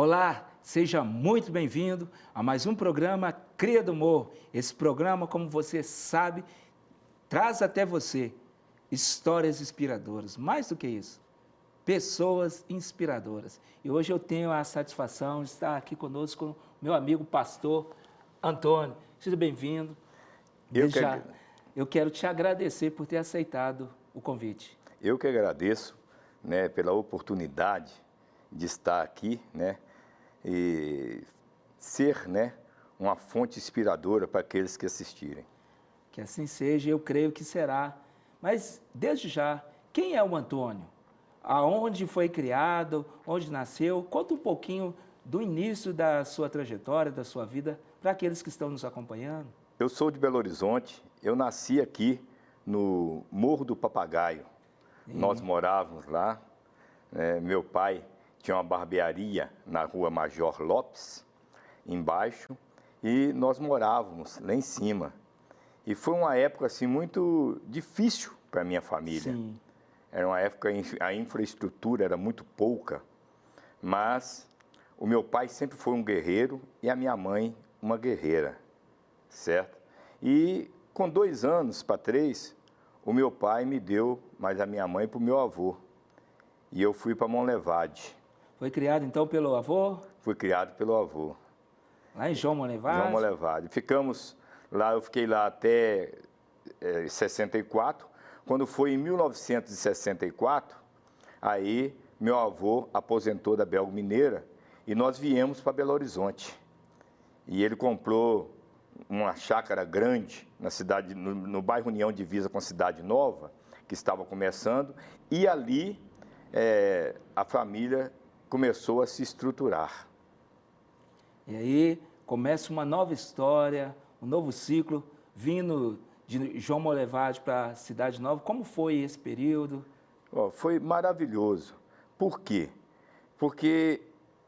Olá, seja muito bem-vindo a mais um programa Cria do Humor. Esse programa, como você sabe, traz até você histórias inspiradoras. Mais do que isso, pessoas inspiradoras. E hoje eu tenho a satisfação de estar aqui conosco meu amigo pastor Antônio. Seja bem-vindo. Desde já, eu quero te agradecer por ter aceitado o convite. Eu que agradeço, né, pela oportunidade de estar aqui, né, e ser, né, uma fonte inspiradora para aqueles que assistirem. Que assim seja, eu creio que será. Mas, desde já, quem é o Antônio? Aonde foi criado? Onde nasceu? Conta um pouquinho do início da sua trajetória, da sua vida, para aqueles que estão nos acompanhando. Eu sou de Belo Horizonte, eu nasci aqui no Morro do Papagaio. Nós morávamos lá, né, meu pai tinha uma barbearia na rua Major Lopes, embaixo, e nós morávamos lá em cima. E foi uma época assim muito difícil para a minha família. Sim. Era uma época a infraestrutura era muito pouca, mas o meu pai sempre foi um guerreiro e a minha mãe uma guerreira, certo? E com 2 anos para 3, o meu pai me deu mais a minha mãe para o meu avô. E eu fui para Monlevade. Foi criado então pelo avô? Fui criado pelo avô. Lá em João Monlevade? João Monlevade. Ficamos lá, eu fiquei lá até 64. Quando foi em 1964, aí meu avô aposentou da Belga Mineira e nós viemos para Belo Horizonte. E ele comprou uma chácara grande na cidade, no bairro União Divisa com a Cidade Nova, que estava começando, e ali a família começou a se estruturar. E aí começa uma nova história, um novo ciclo, vindo de João Monlevade para a Cidade Nova. Como foi esse período? Foi maravilhoso. Por quê? Porque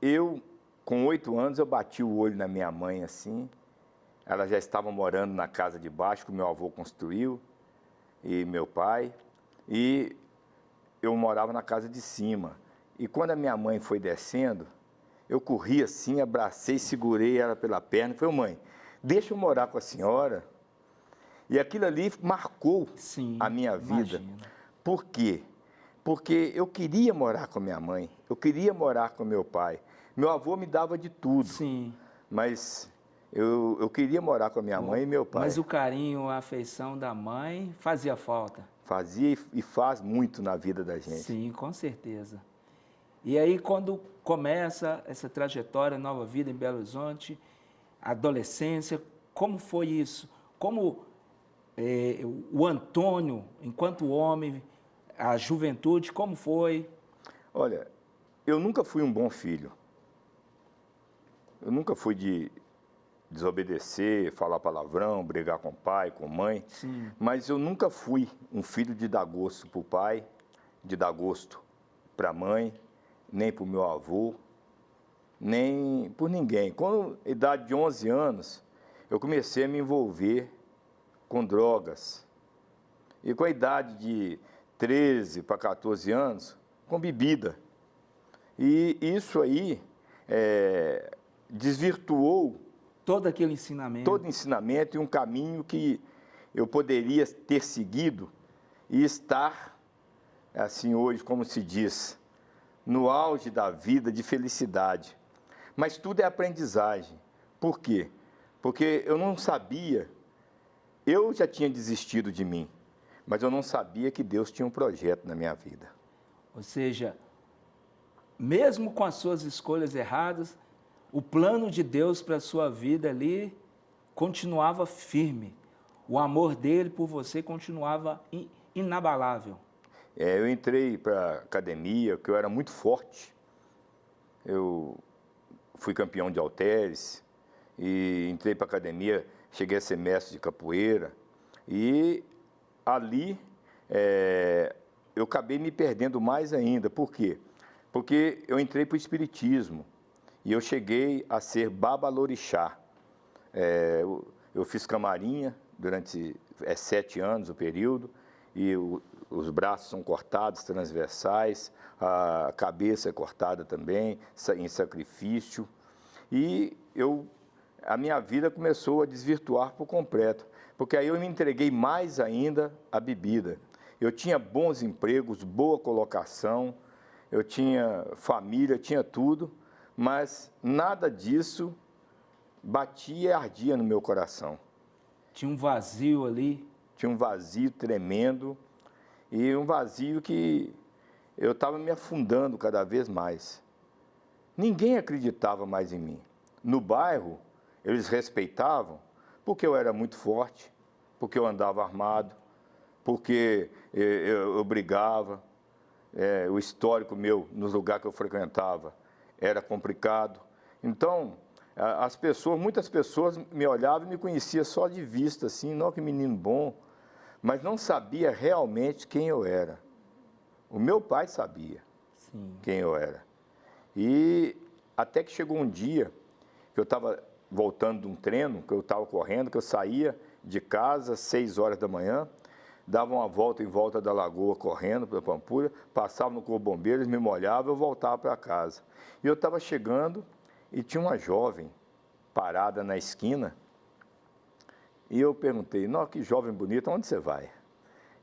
eu, com 8 anos, eu bati o olho na minha mãe assim. Ela já estava morando na casa de baixo, que o meu avô construiu, e meu pai. E eu morava na casa de cima. E quando a minha mãe foi descendo, eu corri assim, abracei, segurei ela pela perna e falei, mãe, deixa eu morar com a senhora. E aquilo ali marcou a minha vida. Imagino. Por quê? Porque eu queria morar com a minha mãe, eu queria morar com meu pai. Meu avô me dava de tudo, Sim. mas eu queria morar com a minha mãe e meu pai. Mas o carinho, a afeição da mãe fazia falta. Fazia e faz muito na vida da gente. Sim, com certeza. E aí, quando começa essa trajetória, nova vida em Belo Horizonte, adolescência, como foi isso? Como o Antônio, enquanto homem, a juventude, como foi? Olha, eu nunca fui um bom filho. Eu nunca fui de desobedecer, falar palavrão, brigar com o pai, com a mãe. Sim. Mas eu nunca fui um filho de dar gosto para o pai, de dar gosto para a mãe, nem para o meu avô, nem por ninguém. Com a idade de 11 anos, eu comecei a me envolver com drogas. E com a idade de 13 para 14 anos, com bebida. E isso aí desvirtuou Todo aquele ensinamento. todo ensinamento e um caminho que eu poderia ter seguido e estar, assim hoje, como se diz, no auge da vida de felicidade. Mas tudo é aprendizagem. Por quê? Porque eu não sabia, eu já tinha desistido de mim, mas eu não sabia que Deus tinha um projeto na minha vida. Ou seja, mesmo com as suas escolhas erradas, o plano de Deus para a sua vida ali continuava firme. O amor dele por você continuava inabalável. Eu entrei para a academia, porque eu era muito forte. Eu fui campeão de halteres e entrei para a academia, cheguei a ser mestre de capoeira. E ali eu acabei me perdendo mais ainda. Por quê? Porque eu entrei para o espiritismo e eu cheguei a ser babalorixá. Eu fiz camarinha durante 7 anos o período e os braços são cortados, transversais, a cabeça é cortada também, em sacrifício. E a minha vida começou a desvirtuar por completo, porque aí eu me entreguei mais ainda à bebida. Eu tinha bons empregos, boa colocação, eu tinha família, tinha tudo, mas nada disso batia e ardia no meu coração. Tinha um vazio ali. Tinha um vazio tremendo e um vazio que eu estava me afundando cada vez mais. Ninguém acreditava mais em mim. No bairro, eles respeitavam porque eu era muito forte, porque eu andava armado, porque eu brigava. O histórico meu, nos lugares que eu frequentava, era complicado. Então, muitas pessoas me olhavam e me conheciam só de vista, assim, não, que menino bom, mas não sabia realmente quem eu era. O meu pai sabia quem eu era. E até que chegou um dia que eu estava voltando de um treino, que eu estava correndo, que eu saía de casa às 6 horas da manhã, dava uma volta em volta da lagoa correndo pela Pampulha, passava no Corpo Bombeiro, eles me molhavam, eu voltava para casa. E eu estava chegando e tinha uma jovem parada na esquina e eu perguntei, nossa, que jovem bonita, onde você vai?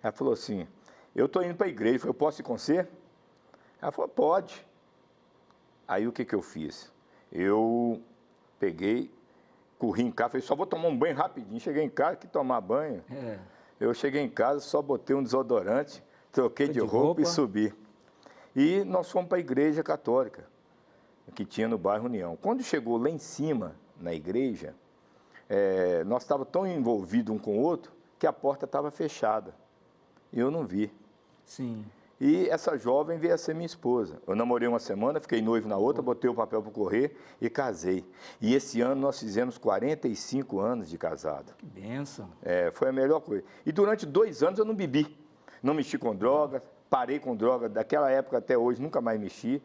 Ela falou assim, eu estou indo para a igreja. Eu falei, eu posso ir com você? Ela falou, pode. Aí o que eu fiz? Eu peguei, corri em casa, falei, só vou tomar um banho rapidinho. Cheguei em casa, que tomar banho. Eu cheguei em casa, só botei um desodorante, troquei de roupa e subi. E nós fomos para a igreja católica, que tinha no bairro União. Quando chegou lá em cima, na igreja, nós estávamos tão envolvidos um com o outro, que a porta estava fechada. E eu não vi. Sim. E essa jovem veio a ser minha esposa. Eu namorei uma semana, fiquei noivo na outra, botei o papel para correr e casei. E esse ano nós fizemos 45 anos de casado. Que bênção. Foi a melhor coisa. E durante 2 anos eu não bebi. Não mexi com droga, parei com droga. Daquela época até hoje nunca mais mexi.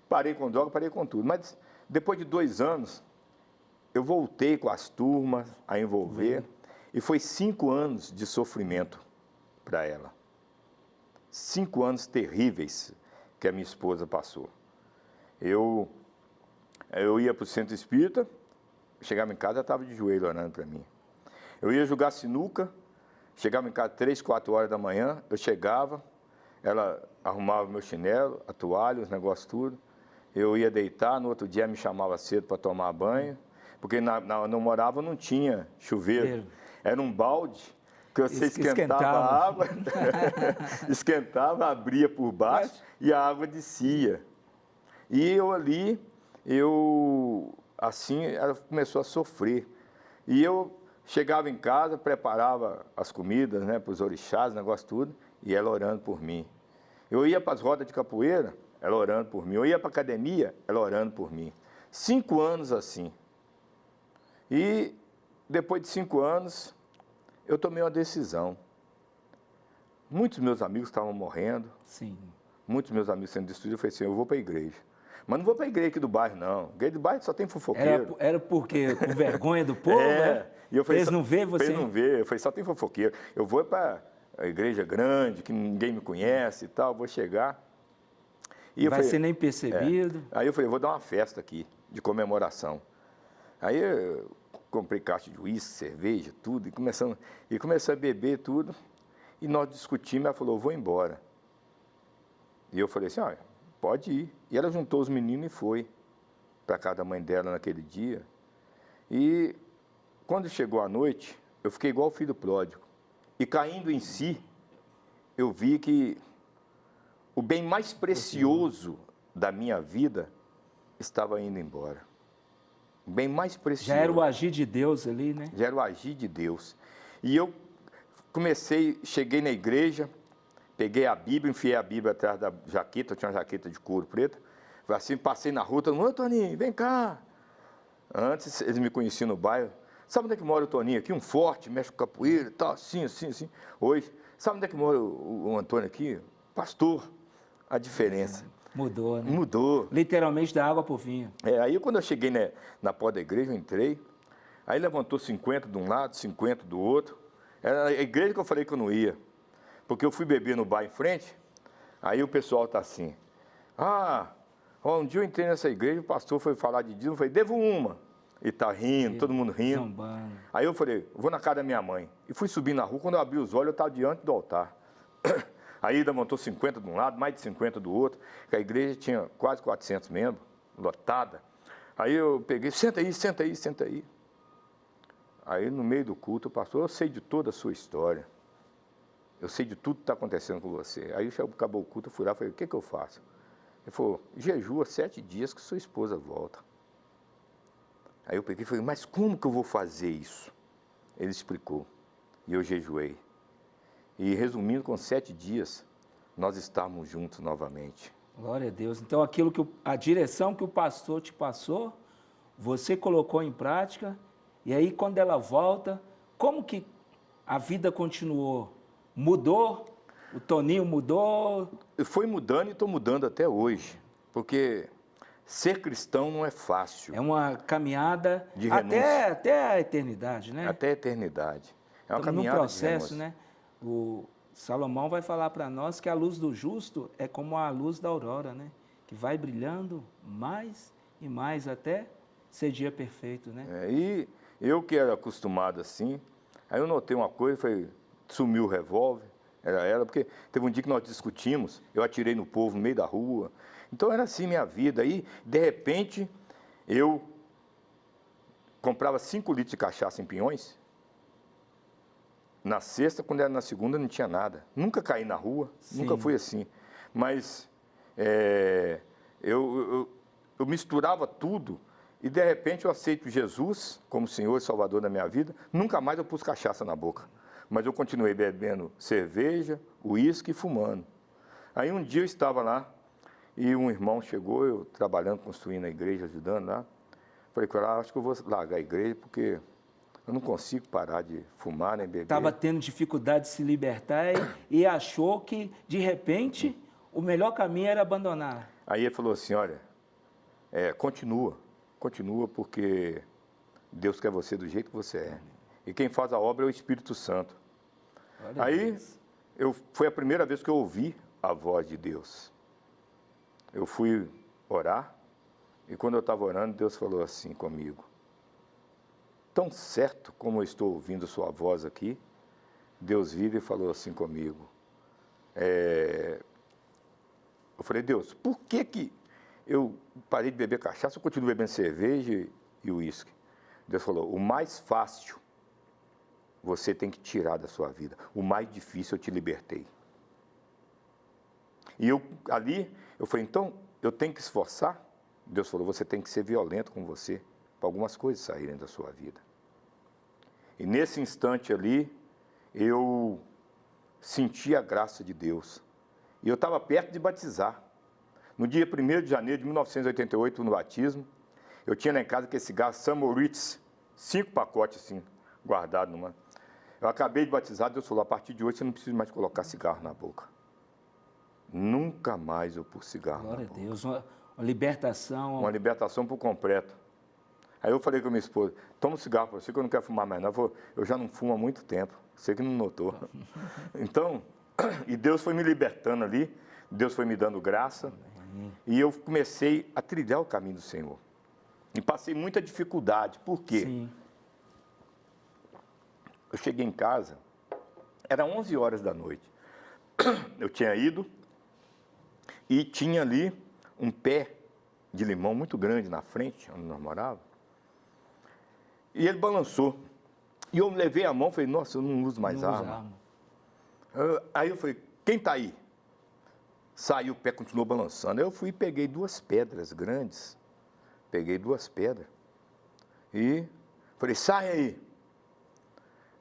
Parei com droga, parei com tudo. Mas depois de 2 anos, eu voltei com as turmas a envolver. E foi 5 anos de sofrimento para ela. 5 anos terríveis que a minha esposa passou. Eu ia para o centro espírita, chegava em casa, ela estava de joelho orando para mim. Eu ia jogar sinuca, chegava em casa 3, 4 horas da manhã, eu chegava, ela arrumava meu chinelo, a toalha, os negócios tudo. Eu ia deitar, no outro dia ela me chamava cedo para tomar banho, porque não morava, não tinha chuveiro. Era um balde que você esquentava a água, esquentava, abria por baixo e a água descia. E eu ali, assim, ela começou a sofrer. E eu chegava em casa, preparava as comidas, né, para os orixás, negócio tudo, e ela orando por mim. Eu ia para as rodas de capoeira, ela orando por mim. Eu ia para a academia, ela orando por mim. 5 anos assim. E depois de 5 anos, eu tomei uma decisão. Muitos meus amigos estavam morrendo. Sim. Muitos meus amigos sendo destruídos. Eu falei assim, eu vou para a igreja. Mas não vou para a igreja aqui do bairro, não. A igreja do bairro só tem fofoqueiro. Era porque, por vergonha do povo, né? E eu falei, eles não vê você? Eles não vê. Eu falei, só tem fofoqueiro. Eu vou para a igreja grande, que ninguém me conhece e tal. Vou chegar. E Vai ser nem percebido. Aí eu falei, vou dar uma festa aqui, de comemoração. Aí eu comprei caixa de uísque, cerveja, tudo, e comecei a beber tudo, e nós discutimos, ela falou, vou embora. E eu falei assim, olha, pode ir. E ela juntou os meninos e foi para casa da mãe dela naquele dia. E quando chegou a noite, eu fiquei igual o filho pródigo. E caindo em si, eu vi que o bem mais precioso da minha vida estava indo embora. Bem mais precioso. Já era o agir de Deus ali, né? Já era o agir de Deus. E eu cheguei na igreja, peguei a Bíblia, enfiei a Bíblia atrás da jaqueta, eu tinha uma jaqueta de couro preto. Assim, passei na rua, todo mundo, ô Toninho, vem cá. Antes, eles me conheciam no bairro. Sabe onde é que mora o Toninho aqui? Um forte, mexe com capoeira e tal, assim. Hoje, sabe onde é que mora o Antônio aqui? Pastor. A diferença. Mudou, né? Mudou. Literalmente da água pro vinho. Aí quando eu cheguei na porta da igreja, eu entrei, aí levantou 50 de um lado, 50 do outro. Era a igreja que eu falei que eu não ia. Porque eu fui beber no bar em frente, aí o pessoal está assim, um dia eu entrei nessa igreja, o pastor foi falar de Deus, eu falei, devo uma. E tá rindo, todo mundo rindo. Zombando. Aí eu falei, vou na casa da minha mãe. E fui subir na rua, quando eu abri os olhos, eu estava diante do altar. Aí levantou 50 de um lado, mais de 50 do outro, que a igreja tinha quase 400 membros, lotada. Aí eu peguei, senta aí, senta aí, senta aí. Aí no meio do culto, o pastor, eu sei de toda a sua história. Eu sei de tudo que está acontecendo com você. Aí acabou o culto, eu fui lá e falei, o que eu faço? Ele falou, jejua 7 dias que sua esposa volta. Aí eu peguei e falei, mas como que eu vou fazer isso? Ele explicou. E eu jejuei. E resumindo, com 7 dias, nós estávamos juntos novamente. Glória a Deus. Então, aquilo que a direção que o pastor te passou, você colocou em prática, e aí quando ela volta, como que a vida continuou? Mudou? O Toninho mudou? Foi mudando e estou mudando até hoje, porque ser cristão não é fácil. É uma caminhada De renúncia. até a eternidade, né? Até a eternidade. É uma Estamos caminhada num processo, de renúncia. né? O Salomão vai falar para nós que a luz do justo é como a luz da aurora, né? Que vai brilhando mais e mais até ser dia perfeito, né? E eu que era acostumado assim, aí eu notei uma coisa, foi, sumiu o revólver, era ela, porque teve um dia que nós discutimos, eu atirei no povo no meio da rua. Então era assim minha vida. Aí, de repente, eu comprava 5 litros de cachaça em Pinhões. Na sexta, quando era na segunda, não tinha nada. Nunca caí na rua, Sim. nunca fui assim. Mas eu misturava tudo e, de repente, eu aceito Jesus como Senhor e Salvador da minha vida. Nunca mais eu pus cachaça na boca. Mas eu continuei bebendo cerveja, uísque e fumando. Aí um dia eu estava lá e um irmão chegou, eu trabalhando, construindo a igreja, ajudando lá. Falei com ela, acho que eu vou largar a igreja porque eu não consigo parar de fumar nem beber. Estava tendo dificuldade de se libertar e achou que, de repente, o melhor caminho era abandonar. Aí ele falou assim, olha, continua porque Deus quer você do jeito que você é. E quem faz a obra é o Espírito Santo. Olha Aí, Deus. foi a primeira vez que eu ouvi a voz de Deus. Eu fui orar, e quando eu estava orando, Deus falou assim comigo. Tão certo como eu estou ouvindo sua voz aqui, Deus vira e falou assim comigo. Eu falei, Deus, por que eu parei de beber cachaça, eu continuo bebendo cerveja e uísque? Deus falou, o mais fácil você tem que tirar da sua vida. O mais difícil eu te libertei. E eu falei, então, eu tenho que esforçar? Deus falou, você tem que ser violento com você, para algumas coisas saírem da sua vida. E nesse instante ali, eu senti a graça de Deus. E eu estava perto de batizar. No dia 1º de janeiro de 1988, no batismo, eu tinha lá em casa aquele cigarro Samoritz, 5 pacotes assim, guardados numa. Eu acabei de batizar, Deus falou, a partir de hoje você não precisa mais colocar cigarro na boca. Nunca mais eu pus cigarro Glória na boca. a Deus, uma libertação. Uma libertação por completo. Aí eu falei com a minha esposa, toma um cigarro para você que eu não quero fumar mais não. Eu já não fumo há muito tempo, você que não notou. Então, e Deus foi me libertando ali, Deus foi me dando graça, e eu comecei a trilhar o caminho do Senhor. E passei muita dificuldade, por quê? Sim. Eu cheguei em casa, era 11 horas da noite. Eu tinha ido e tinha ali um pé de limão muito grande na frente, onde nós morávamos. E ele balançou. E eu levei a mão e falei, nossa, eu não uso mais arma. Aí eu falei, quem está aí? Saiu, o pé continuou balançando. Aí eu fui e peguei 2 pedras grandes. Peguei 2 pedras. E falei, sai aí,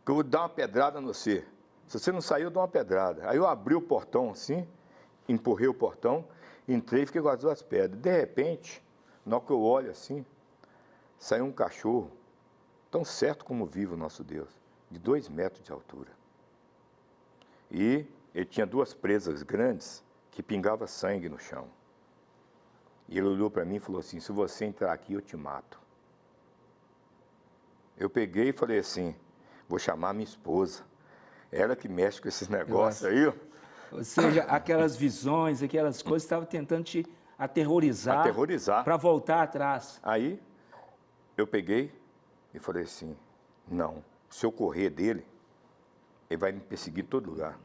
que eu vou dar uma pedrada no você. Se você não sair, eu dou uma pedrada. Aí eu abri o portão assim, empurrei o portão, entrei e fiquei com as 2 pedras. De repente, na hora que eu olho assim, saiu um cachorro, tão certo como vive o nosso Deus, de 2 metros de altura. E ele tinha 2 presas grandes que pingavam sangue no chão. E ele olhou para mim e falou assim, se você entrar aqui, eu te mato. Eu peguei e falei assim, vou chamar minha esposa. Ela que mexe com esses negócios aí, ó. Ou seja, aquelas visões, aquelas coisas estavam tentando te aterrorizar. Aterrorizar. Para voltar atrás. Aí eu peguei e falei assim, não, se eu correr dele, ele vai me perseguir em todo lugar.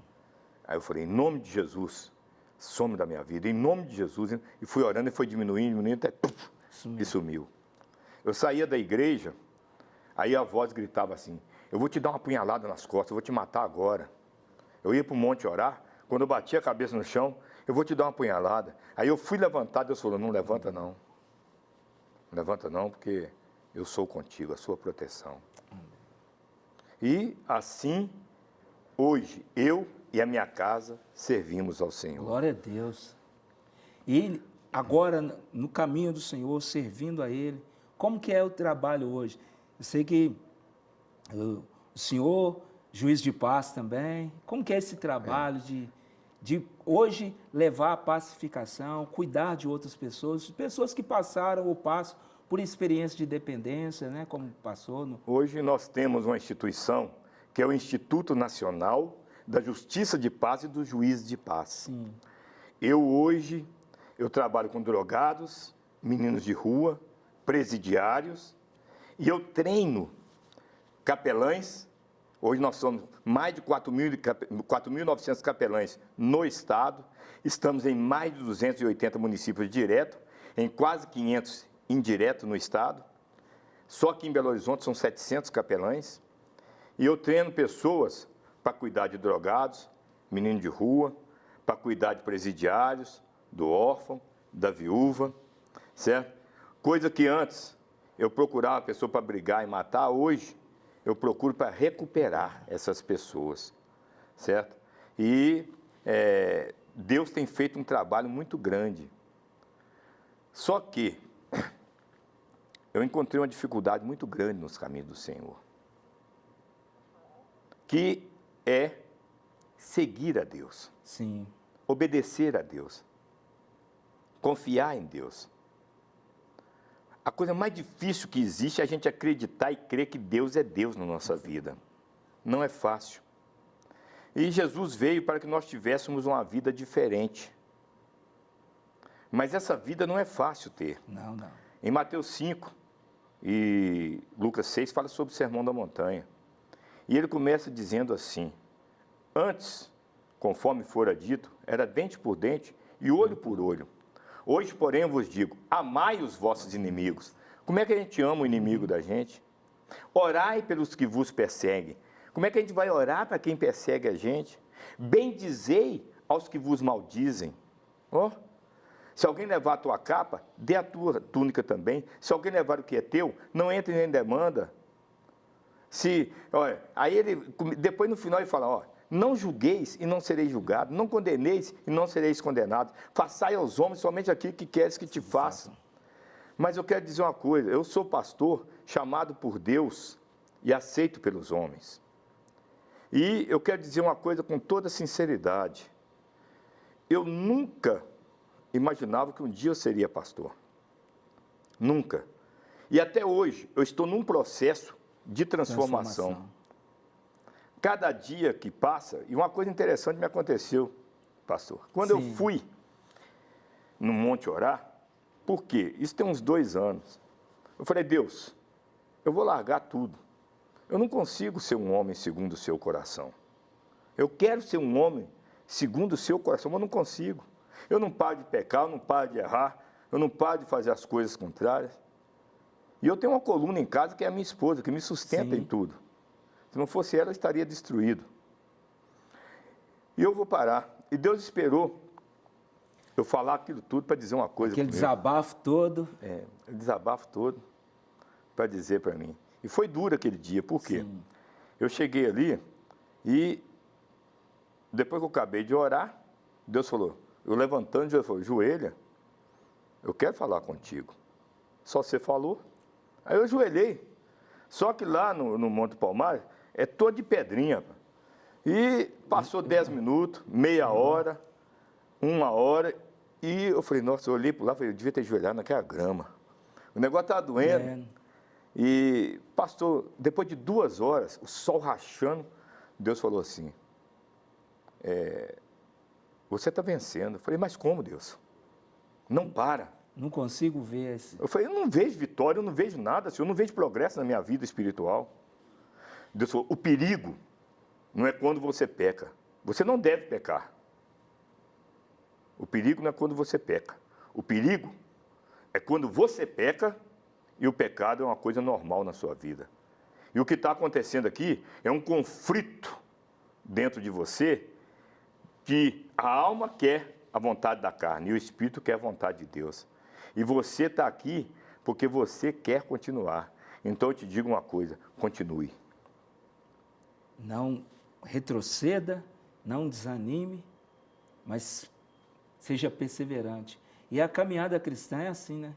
Aí eu falei, em nome de Jesus, some da minha vida, em nome de Jesus. E fui orando e foi diminuindo, até e sumiu. Eu saía da igreja, aí a voz gritava assim, eu vou te dar uma punhalada nas costas, eu vou te matar agora. Eu ia para o monte orar, quando eu bati a cabeça no chão, eu vou te dar uma punhalada. Aí eu fui levantar, Deus falou, não levanta não. Não levanta não, porque eu sou contigo, a sua proteção. E assim, hoje, eu e a minha casa servimos ao Senhor. Glória a Deus. E agora, no caminho do Senhor, servindo a Ele, como que é o trabalho hoje? Eu sei que o senhor, juiz de paz também, como que é esse trabalho de hoje levar a pacificação, cuidar de outras pessoas que passaram ou passam por experiência de dependência, né, como passou? Hoje nós temos uma instituição que é o Instituto Nacional da Justiça de Paz e dos Juízes de Paz. Sim. Eu trabalho com drogados, meninos de rua, presidiários, e eu treino capelães. Hoje nós somos mais de 4.900 capelães no estado, estamos em mais de 280 municípios direto, em quase 500 indireto no estado. Só aqui em Belo Horizonte são 700 capelães, e eu treino pessoas para cuidar de drogados, menino de rua, para cuidar de presidiários, do órfão, da viúva, certo? Coisa que antes eu procurava a pessoa para brigar e matar, hoje eu procuro para recuperar essas pessoas, certo? E Deus tem feito um trabalho muito grande. Só que eu encontrei uma dificuldade muito grande nos caminhos do Senhor, que é seguir a Deus. Sim. Obedecer a Deus, confiar em Deus. A coisa mais difícil que existe é a gente acreditar e crer que Deus é Deus na nossa vida. Não é fácil. E Jesus veio para que nós tivéssemos uma vida diferente. Mas essa vida não é fácil ter. Não. Em Mateus 5 e Lucas 6 fala sobre o Sermão da Montanha. E ele começa dizendo assim, antes, conforme fora dito, era dente por dente e olho por olho. Hoje, porém, eu vos digo, amai os vossos inimigos. Como é que a gente ama o inimigo da gente? Orai pelos que vos perseguem. Como é que a gente vai orar para quem persegue a gente? Bendizei aos que vos maldizem. Oh, se alguém levar a tua capa, dê a tua túnica também. Se alguém levar o que é teu, não entre nem demanda. Aí ele, depois no final ele fala, ó, não julgueis e não sereis julgados, não condeneis e não sereis condenados. Façai aos homens somente aquilo que queres que te façam. Mas eu quero dizer uma coisa, eu sou pastor chamado por Deus e aceito pelos homens. E eu quero dizer uma coisa com toda sinceridade. Eu nunca imaginava que um dia eu seria pastor. Nunca. E até hoje eu estou num processo de transformação. Cada dia que passa, e uma coisa interessante me aconteceu, pastor. Quando eu fui no monte orar, por quê? Isso tem uns 2 anos. Eu falei, Deus, eu vou largar tudo. Eu não consigo ser um homem segundo o seu coração. Eu quero ser um homem segundo o seu coração, mas eu não consigo. Eu não paro de pecar, eu não paro de errar, eu não paro de fazer as coisas contrárias. E eu tenho uma coluna em casa que é a minha esposa, que me sustenta em tudo. Se não fosse ela, eu estaria destruído. E eu vou parar. E Deus esperou eu falar aquilo tudo para dizer uma coisa. Aquele desabafo todo. O desabafo todo para dizer para mim. E foi duro aquele dia, por quê? Sim. Eu cheguei ali e depois que eu acabei de orar, Deus falou, eu levantando, Deus falou, joelha, eu quero falar contigo. Só você falou. Aí eu ajoelhei. Só que lá no Monte Palmares é todo de pedrinha. E passou 10 minutos, meia hora, 1 hora, e eu falei, nossa, eu olhei para lá e falei, eu devia ter ajoelhado naquela grama. O negócio estava doendo. E passou, depois de 2 horas, o sol rachando, Deus falou assim, você está vencendo. Eu falei, mas como, Deus? Não para. Não consigo ver esse... Eu falei, eu não vejo vitória, eu não vejo nada, Senhor, eu não vejo progresso na minha vida espiritual. Deus falou, o perigo não é quando você peca. Você não deve pecar. O perigo não é quando você peca. O perigo é quando você peca e o pecado é uma coisa normal na sua vida. E o que está acontecendo aqui é um conflito dentro de você que a alma quer a vontade da carne e o espírito quer a vontade de Deus. E você está aqui porque você quer continuar. Então eu te digo uma coisa, continue. Não retroceda, não desanime, mas seja perseverante. E a caminhada cristã é assim, né?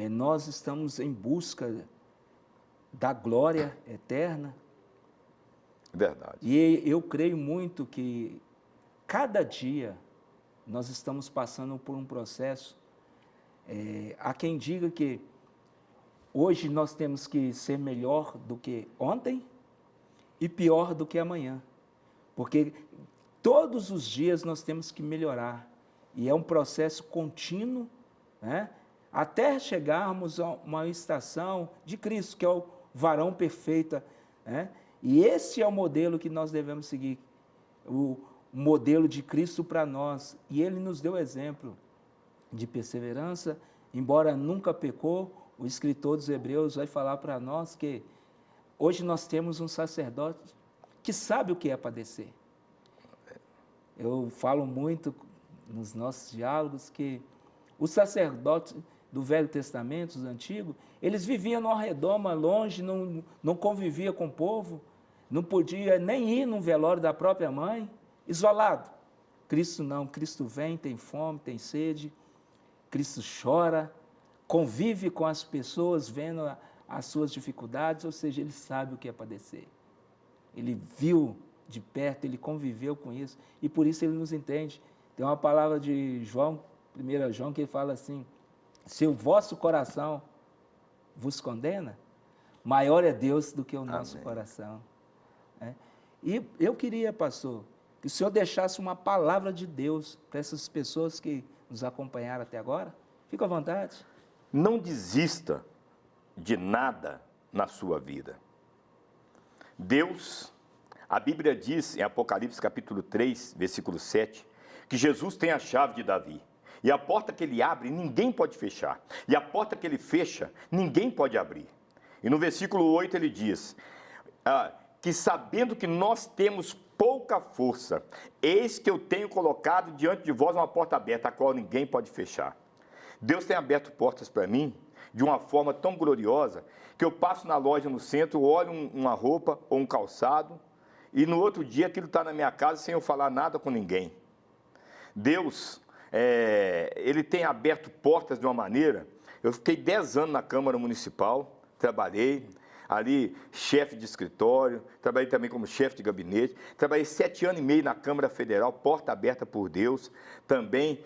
Nós estamos em busca da glória eterna. Verdade. E eu creio muito que cada dia nós estamos passando por um processo. Há quem diga que hoje nós temos que ser melhor do que ontem e pior do que amanhã. Porque todos os dias nós temos que melhorar. E é um processo contínuo, né? Até chegarmos a uma estação de Cristo, que é o varão perfeito, né? E esse é o modelo que nós devemos seguir, o modelo de Cristo para nós. E Ele nos deu exemplo de perseverança, embora nunca pecou. O escritor dos Hebreus vai falar para nós que hoje nós temos um sacerdote que sabe o que é padecer. Eu falo muito nos nossos diálogos que os sacerdotes do Velho Testamento, os antigos, eles viviam numa redoma longe, não convivia com o povo, não podia nem ir num velório da própria mãe, isolado. Cristo não, Cristo vem, tem fome, tem sede, Cristo chora, convive com as pessoas, vendo as suas dificuldades, ou seja, ele sabe o que é padecer. Ele viu de perto, ele conviveu com isso, e por isso ele nos entende. Tem uma palavra de João, 1 João, que ele fala assim, se o vosso coração vos condena, maior é Deus do que o nosso coração. E eu queria, pastor, que o senhor deixasse uma palavra de Deus para essas pessoas que nos acompanharam até agora. Fica à vontade. Não desista de nada na sua vida. Deus, a Bíblia diz em Apocalipse capítulo 3, versículo 7, que Jesus tem a chave de Davi. E a porta que ele abre, ninguém pode fechar. E a porta que ele fecha, ninguém pode abrir. E no versículo 8 ele diz, que sabendo que nós temos pouca força, eis que eu tenho colocado diante de vós uma porta aberta, a qual ninguém pode fechar. Deus tem aberto portas para mim de uma forma tão gloriosa que eu passo na loja no centro, olho uma roupa ou um calçado e no outro dia aquilo está na minha casa sem eu falar nada com ninguém. Deus, Ele tem aberto portas de uma maneira. Eu fiquei 10 anos na Câmara Municipal, trabalhei ali, chefe de escritório, trabalhei também como chefe de gabinete, trabalhei 7 anos e meio na Câmara Federal, porta aberta por Deus, também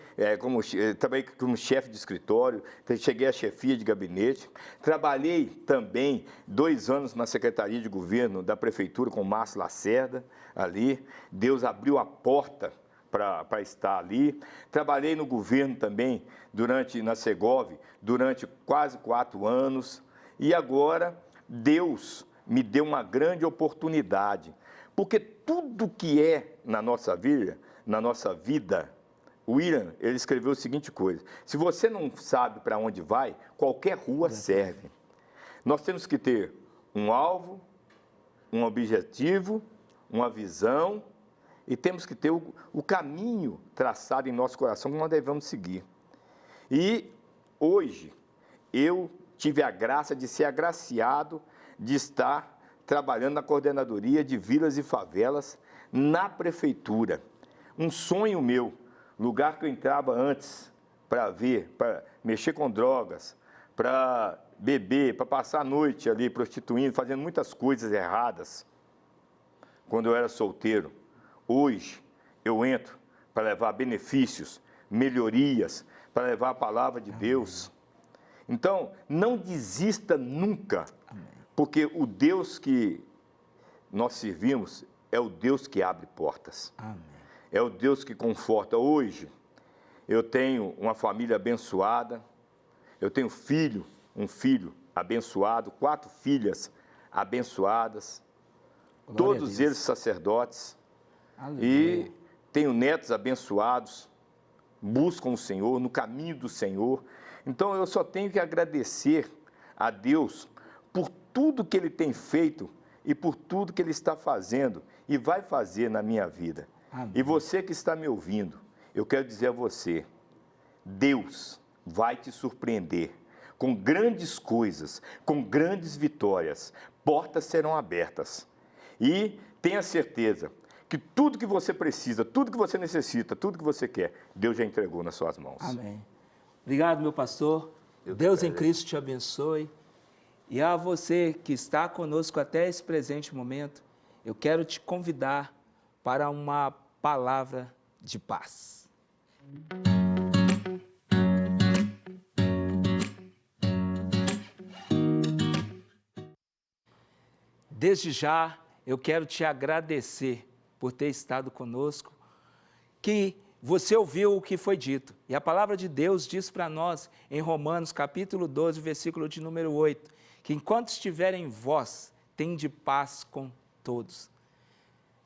trabalhei como chefe de escritório, cheguei à chefia de gabinete, trabalhei também 2 anos na Secretaria de Governo da Prefeitura com Márcio Lacerda, ali, Deus abriu a porta para estar ali, trabalhei no governo também, na Segov, durante quase 4 anos, e agora Deus me deu uma grande oportunidade, porque tudo que é na nossa vida, o William, ele escreveu a seguinte coisa, se você não sabe para onde vai, qualquer rua serve. Nós temos que ter um alvo, um objetivo, uma visão, e temos que ter o caminho traçado em nosso coração que nós devemos seguir. E hoje, eu tive a graça de ser agraciado de estar trabalhando na coordenadoria de vilas e favelas na prefeitura. Um sonho meu, lugar que eu entrava antes para mexer com drogas, para beber, para passar a noite ali prostituindo, fazendo muitas coisas erradas, quando eu era solteiro. Hoje, eu entro para levar benefícios, melhorias, para levar a palavra de Deus. Então, não desista nunca, porque o Deus que nós servimos é o Deus que abre portas. Amém. é o Deus que conforta. Hoje, eu tenho uma família abençoada, eu tenho um filho abençoado, 4 filhas abençoadas, Glória a todos Deus. eles sacerdotes, Aleluia. e tenho netos abençoados, buscam o Senhor, no caminho do Senhor. Então eu só tenho que agradecer a Deus por tudo que Ele tem feito e por tudo que Ele está fazendo e vai fazer na minha vida. Amém. E você que está me ouvindo, eu quero dizer a você, Deus vai te surpreender com grandes coisas, com grandes vitórias. Portas serão abertas. E tenha certeza que tudo que você precisa, tudo que você necessita, tudo que você quer, Deus já entregou nas suas mãos. Amém. Obrigado, meu pastor. Eu que Deus em agradeço. Cristo te abençoe. E a você que está conosco até esse presente momento, eu quero te convidar para uma palavra de paz. Desde já, eu quero te agradecer por ter estado conosco, que você ouviu o que foi dito. E a palavra de Deus diz para nós, em Romanos, capítulo 12, versículo de número 8, que enquanto estiverem em vós, tende paz com todos.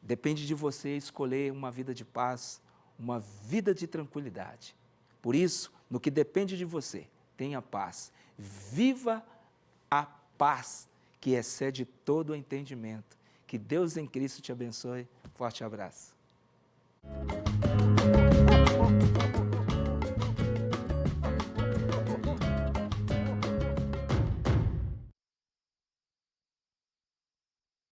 Depende de você escolher uma vida de paz, uma vida de tranquilidade. Por isso, no que depende de você, tenha paz. Viva a paz que excede todo o entendimento. Que Deus em Cristo te abençoe. Forte abraço.